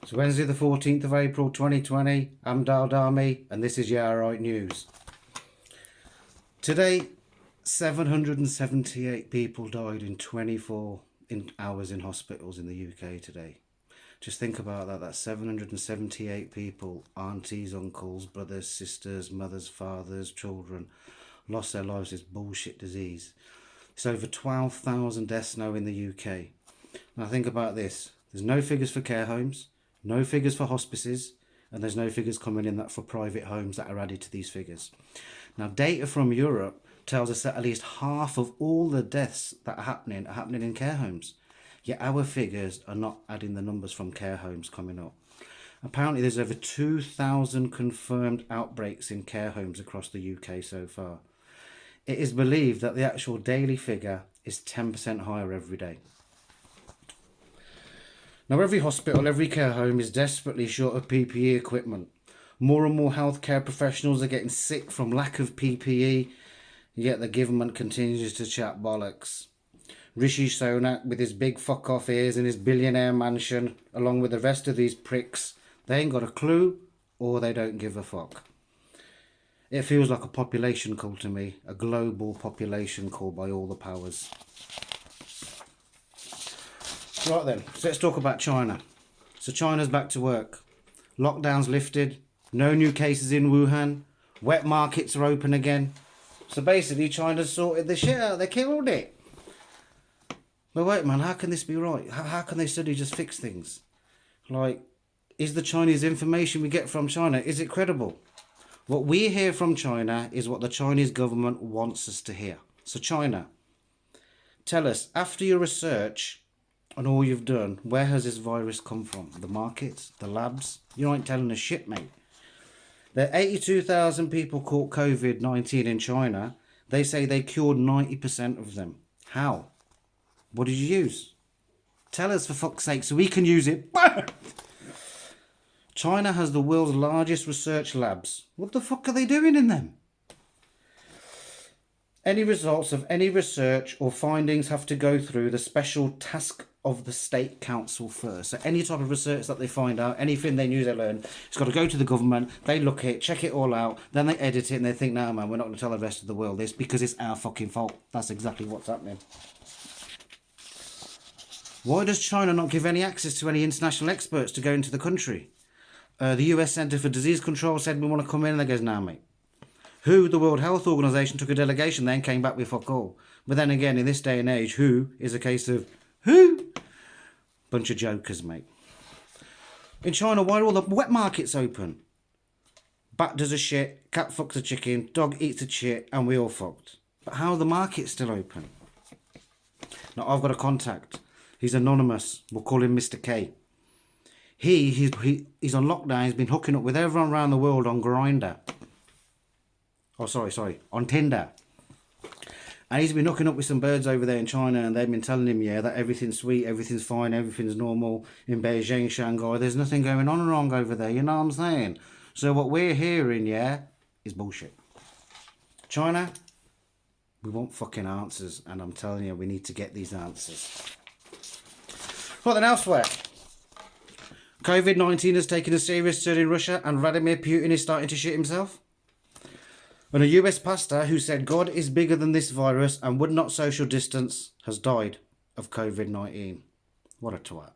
It's Wednesday the 14th of April 2020. I'm Dal Dami and this is Yeah Right News. Today, 778 people died in 24 hours in hospitals in the UK today. Just think about that. That's 778 people, aunties, uncles, brothers, sisters, mothers, fathers, children, lost their lives to this bullshit disease. It's over 12,000 deaths now in the UK. Now think about this. There's no figures for care homes, no figures for hospices, and there's no figures coming in that for private homes that are added to these figures. Now data from Europe tells us that at least half of all the deaths that are happening in care homes. Yet our figures are not adding the numbers from care homes coming up. Apparently there's over 2,000 confirmed outbreaks in care homes across the UK so far. It is believed that the actual daily figure is 10% higher every day. Now every hospital, every care home is desperately short of PPE equipment. More and more healthcare professionals are getting sick from lack of PPE, yet the government continues to chat bollocks. Rishi Sunak with his big fuck off ears and his billionaire mansion, along with the rest of these pricks, they ain't got a clue or they don't give a fuck. It feels like a population call to me, a global population call by all the powers. Right then, so let's talk about China. So China's back to work. Lockdown's lifted. No new cases in Wuhan. Wet markets are open again. So basically China's sorted the shit out. They killed it. But wait man, how can this be right? How can they suddenly just fix things? Like, is the Chinese information we get from China, is it credible? What we hear from China is what the Chinese government wants us to hear. So China, tell us, after your research and all you've done, where has this virus come from? The markets? The labs? You ain't telling us shit, mate. There are 82,000 people caught COVID-19 in China. They say they cured 90% of them. How? What did you use? Tell us for fuck's sake so we can use it. China has the world's largest research labs. What the fuck are they doing in them? Any results of any research or findings have to go through the special task of the State Council first. So any type of research that they find out, anything they knew they learned, it's got to go to the government, they look at it, check it all out, then they edit it and they think, no man, we're not going to tell the rest of the world this because it's our fucking fault. That's exactly what's happening. Why does China not give any access to any international experts to go into the country? The US Centre for Disease Control said we want to come in and they goes, nah mate. WHO, the World Health Organization, took a delegation, then came back with fuck all. But then again, in this day and age, WHO is a case of who? Bunch of jokers, mate. In China, why are all the wet markets open? Bat does a shit, cat fucks a chicken, dog eats a shit, and we all fucked. But how are the markets still open? Now, I've got a contact. He's anonymous. We'll call him Mr. K. He's on lockdown. He's been hooking up with everyone around the world on Grindr. Oh, sorry, on Tinder. And he's been hooking up with some birds over there in China and they've been telling him, yeah, that everything's sweet, everything's fine, everything's normal in Beijing, Shanghai. There's nothing going on wrong over there, you know what I'm saying? So what we're hearing, yeah, is bullshit. China, we want fucking answers. And I'm telling you, we need to get these answers. Well, then elsewhere. COVID-19 has taken a serious turn in Russia and Vladimir Putin is starting to shit himself. And a US pastor who said God is bigger than this virus and would not social distance has died of COVID-19. What a twat.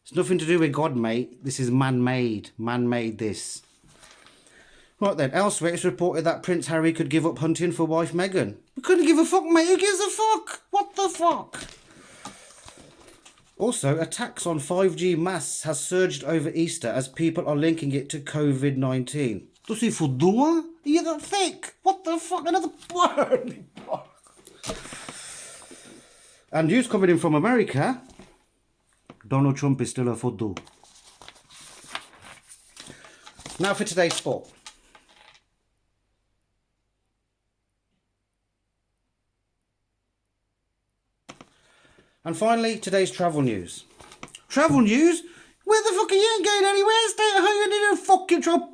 It's nothing to do with God, mate. This is man-made. Man-made this. Right then, elsewhere it's reported that Prince Harry could give up hunting for wife Meghan. We couldn't give a fuck, mate. Who gives a fuck? What the fuck? Also, attacks on 5G masts has surged over Easter as people are linking it to COVID-19. Does he for doing? You don't think? What the fuck? Another word. And news coming in from America. Donald Trump is still a football. Now for today's sport. And finally, today's travel news. Travel news? Where the fuck are you? Ain't going anywhere? Stay at home and do fucking trouble.